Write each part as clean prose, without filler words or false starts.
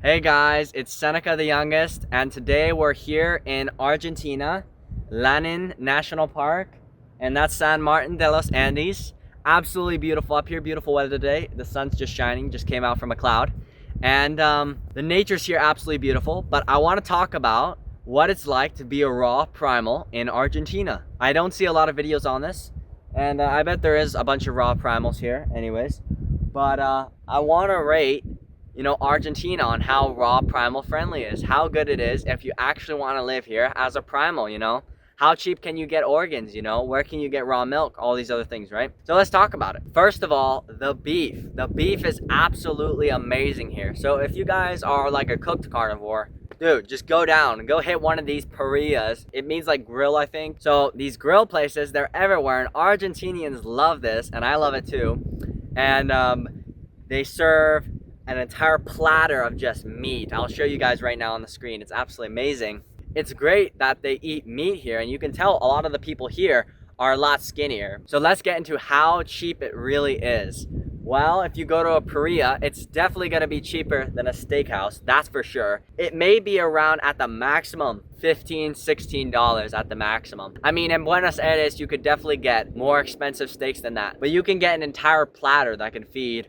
Hey guys, it's Seneca the youngest, and today we're here in Argentina, Lanin National Park, and that's San Martin de los Andes. Absolutely beautiful up here, beautiful weather today. The sun's just shining, just came out from a cloud. And the nature's here absolutely beautiful, but I want to talk about what it's like to be a raw primal in Argentina. I don't see a lot of videos on this, and I bet there is a bunch of raw primals here anyways. But I want to rate Argentina on how raw primal friendly is, how good it is if you actually want to live here as a primal. How cheap can you get organs, where can you get raw milk, all these other things, right? So let's talk about it. First of all, the beef is absolutely amazing here. So if you guys are like a cooked carnivore, dude, just go down and go hit one of these parrillas. It means like grill, I think. So these grill places, they're everywhere, and Argentinians love this, and I love it too. And they serve an entire platter of just meat. I'll show you guys right now on the screen. It's absolutely amazing. It's great that they eat meat here, and you can tell a lot of the people here are a lot skinnier. So let's get into how cheap it really is. Well, if you go to a parrilla, it's definitely gonna be cheaper than a steakhouse, that's for sure. It may be around at the maximum $15, $16 at the maximum. I mean, in Buenos Aires, you could definitely get more expensive steaks than that, but you can get an entire platter that can feed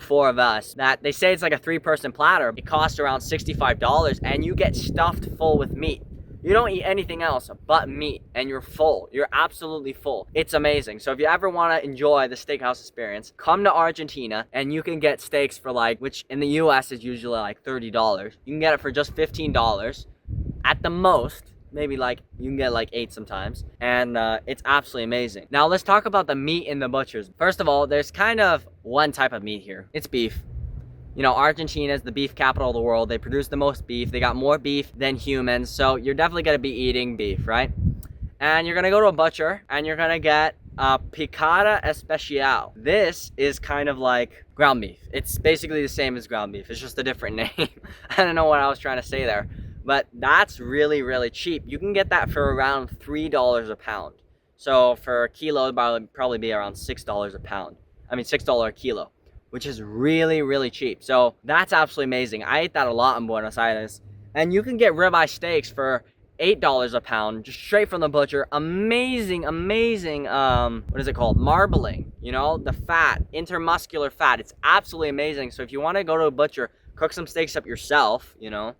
four of us. That they say it's like a 3-person platter. It costs around $65, and you get stuffed full with meat. You don't eat anything else but meat, and you're full. You're absolutely full. It's amazing. So if you ever want to enjoy the steakhouse experience, come to Argentina, and you can get steaks for which in the US is usually like $30. You can get it for just $15 at the most. Maybe you can get 8 sometimes, and it's absolutely amazing. Now let's talk about the meat in the butchers. First of all, there's kind of one type of meat here. It's beef. Argentina is the beef capital of the world. They produce the most beef. They got more beef than humans, so you're definitely gonna be eating beef, right? And you're gonna go to a butcher, and you're gonna get picada especial. This is kind of like ground beef. It's basically the same as ground beef. It's just a different name. I don't know what I was trying to say there. But that's really, really cheap. You can get that for around $3 a pound. So for a kilo, it'd probably be around $6 a pound. I mean, $6 a kilo, which is really, really cheap. So that's absolutely amazing. I ate that a lot in Buenos Aires. And you can get ribeye steaks for $8 a pound, just straight from the butcher. Amazing, amazing, what is it called? Marbling, the fat, intermuscular fat. It's absolutely amazing. So if you want to go to a butcher, cook some steaks up yourself,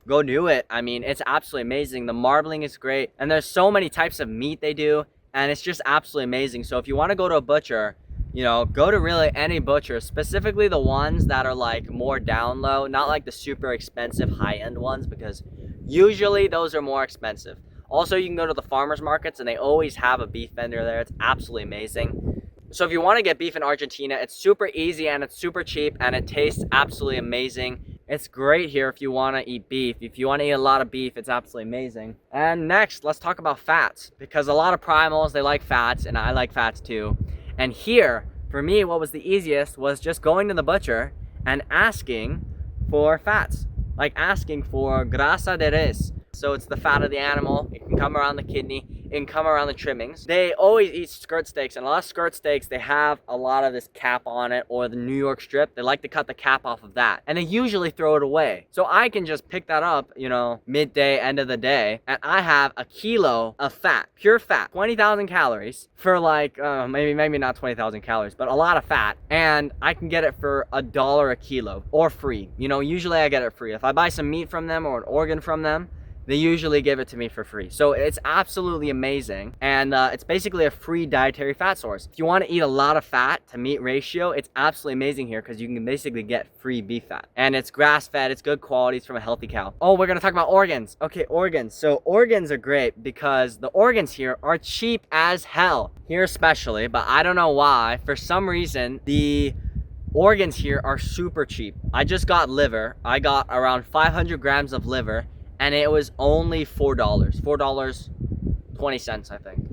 go do it. I mean, it's absolutely amazing. The marbling is great, and there's so many types of meat they do, and it's just absolutely amazing. So if you want to go to a butcher, go to really any butcher, specifically the ones that are more down low, not like the super expensive high-end ones, because usually those are more expensive. Also, you can go to the farmers markets, and they always have a beef vendor there. It's absolutely amazing. So if you want to get beef in Argentina, it's super easy, and it's super cheap, and it tastes absolutely amazing. It's great here if you want to eat beef. If you want to eat a lot of beef, it's absolutely amazing. And next, let's talk about fats, because a lot of primals, they like fats, and I like fats too. And here, for me, what was the easiest was just going to the butcher and asking for fats, like asking for grasa de res. So it's the fat of the animal. It can come around the kidney. It can come around the trimmings. They always eat skirt steaks, and a lot of skirt steaks, they have a lot of this cap on it, or the New York strip. They like to cut the cap off of that, and they usually throw it away. So I can just pick that up, midday, end of the day, and I have a kilo of fat, pure fat, 20,000 calories for maybe not 20,000 calories, but a lot of fat, and I can get it for $1 a kilo or free. Usually I get it free. If I buy some meat from them or an organ from them, they usually give it to me for free. So it's absolutely amazing. And it's basically a free dietary fat source. If you want to eat a lot of fat to meat ratio, it's absolutely amazing here, because you can basically get free beef fat. And it's grass-fed, it's good quality, it's from a healthy cow. Oh, we're gonna talk about organs. Okay, organs. So organs are great because the organs here are cheap as hell. Here especially, but I don't know why. For some reason, the organs here are super cheap. I just got liver. I got around 500 grams of liver, and it was only $4.20, I think.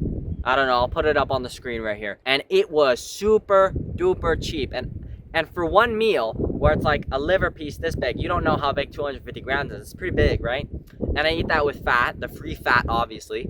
I don't know, I'll put it up on the screen right here. And it was super duper cheap. And for one meal, where it's like a liver piece this big, you don't know how big 250 grams is. It's pretty big, right? And I eat that with fat, the free fat, obviously.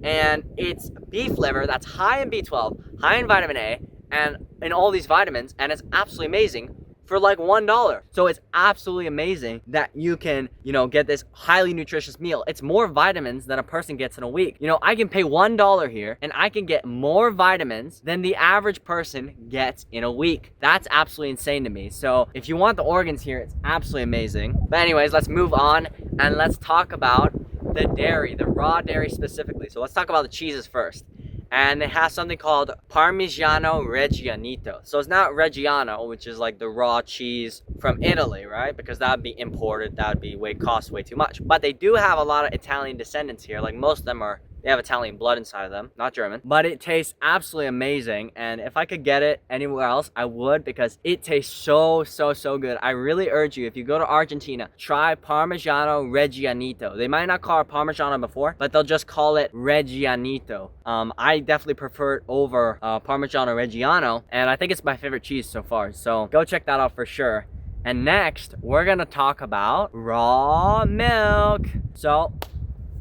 And it's beef liver that's high in B12, high in vitamin A, and in all these vitamins, and it's absolutely amazing for like $1. So it's absolutely amazing that you can, you know, get this highly nutritious meal. It's more vitamins than a person gets in a week. You know, I can pay $1 here and I can get more vitamins than the average person gets in a week. That's absolutely insane to me. So if you want the organs here, it's absolutely amazing. But anyways, let's move on and let's talk about the dairy, the raw dairy specifically. So let's talk about the cheeses first. And it has something called Parmigiano Reggiano. So it's not Reggiano, which is like the raw cheese from Italy, right? Because that would be imported, that would cost way too much. But they do have a lot of Italian descendants here. Like most of them they have Italian blood inside of them, not German. But it tastes absolutely amazing. And if I could get it anywhere else, I would, because it tastes so good. I really urge you, if you go to Argentina, try Parmigiano Reggiano. They might not call it Parmigiano before, but they'll just call it Reggiano. I definitely prefer it over Parmigiano Reggiano, and I think it's my favorite cheese so far. So go check that out for sure. And next, we're gonna talk about raw milk. So,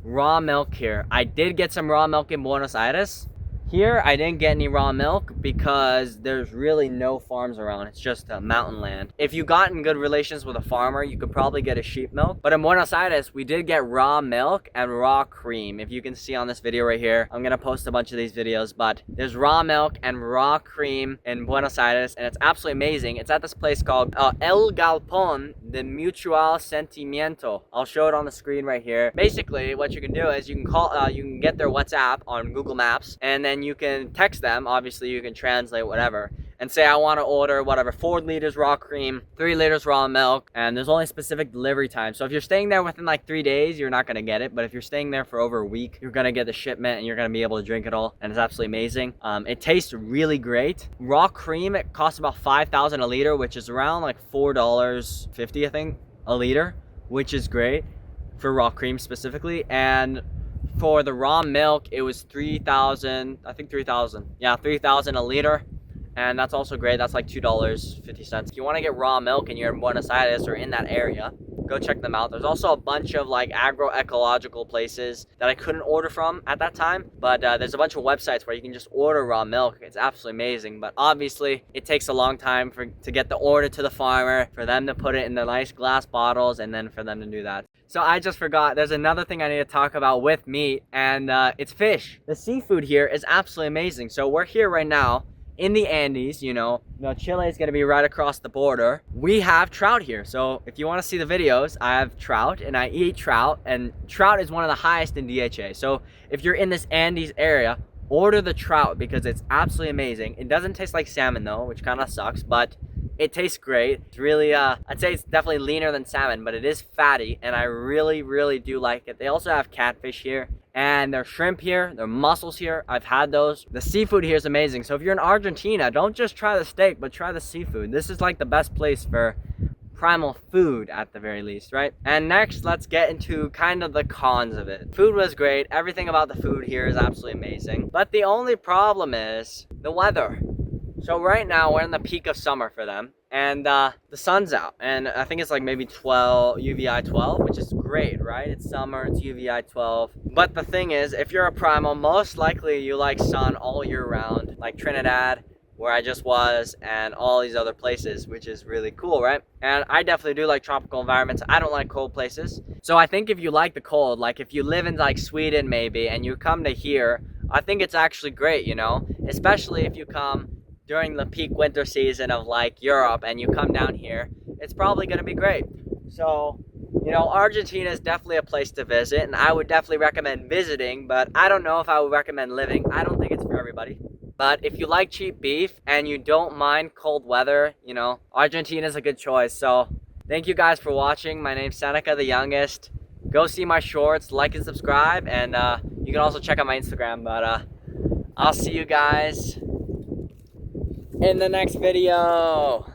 raw milk here. I did get some raw milk in Buenos Aires. Here, I didn't get any raw milk because there's really no farms around. It's just a mountain land. If you got in good relations with a farmer, you could probably get a sheep milk. But in Buenos Aires, we did get raw milk and raw cream. If you can see on this video right here, I'm gonna post a bunch of these videos, but there's raw milk and raw cream in Buenos Aires, and it's absolutely amazing. It's at this place called El Galpón de Mutual Sentimiento. I'll show it on the screen right here. Basically, what you can do is you can get their WhatsApp on Google Maps, and then you can text them. Obviously you can translate whatever and say, I want to order whatever, 4 liters raw cream, 3 liters raw milk, and there's only specific delivery time. So if you're staying there within like 3 days, you're not going to get it. But if you're staying there for over a week, you're going to get the shipment and you're going to be able to drink it all, and it's absolutely amazing. It tastes really great. Raw cream, it costs about 5,000 a liter, which is around like $4.50 I think a liter, which is great for raw cream specifically. And for the raw milk, it was 3,000, I think 3,000. Yeah, 3,000 a liter. And that's also great. That's like $2.50. If you want to get raw milk and you're in Buenos Aires or in that area, go check them out. There's also a bunch of like agroecological places that I couldn't order from at that time, but there's a bunch of websites where you can just order raw milk. It's absolutely amazing, but obviously it takes a long time to get the order to the farmer, for them to put it in the nice glass bottles, and then for them to do that. So I just forgot, there's another thing I need to talk about with meat, and it's fish. The seafood here is absolutely amazing. So we're here right now in the Andes, you know, Chile is going to be right across the border. We have trout here. So if you want to see the videos, I have trout and I eat trout, and trout is one of the highest in DHA. So if you're in this Andes area, order the trout because it's absolutely amazing. It doesn't taste like salmon though, which kind of sucks, but it tastes great. It's really, I'd say it's definitely leaner than salmon, but it is fatty, and I really do like it. They also have catfish here, and their shrimp here, their mussels here. I've had those. The seafood here is amazing. So if you're in Argentina, don't just try the steak, but try the seafood. This is like the best place for primal food at the very least, right? And next, let's get into kind of the cons of it. Food was great. Everything about the food here is absolutely amazing. But the only problem is the weather. So right now we're in the peak of summer for them, and the sun's out, and I think it's like maybe 12 UVI 12, which is great, right? It's summer, it's UVI 12. But the thing is, if you're a primal, most likely you like sun all year round, like Trinidad, where I just was, and all these other places, which is really cool, right? And I definitely do like tropical environments. I don't like cold places. So I think if you like the cold, like if you live in like Sweden maybe, and you come to here, I think it's actually great, you know? Especially if you come during the peak winter season of like Europe and you come down here, it's probably going to be great. So, you know, Argentina is definitely a place to visit, and I would definitely recommend visiting, but I don't know if I would recommend living. I don't think it's for everybody. But if you like cheap beef and you don't mind cold weather, you know, Argentina is a good choice. So thank you guys for watching. My name's Seneca the Youngest. Go see my shorts, like and subscribe, and you can also check out my Instagram. But I'll see you guys in the next video.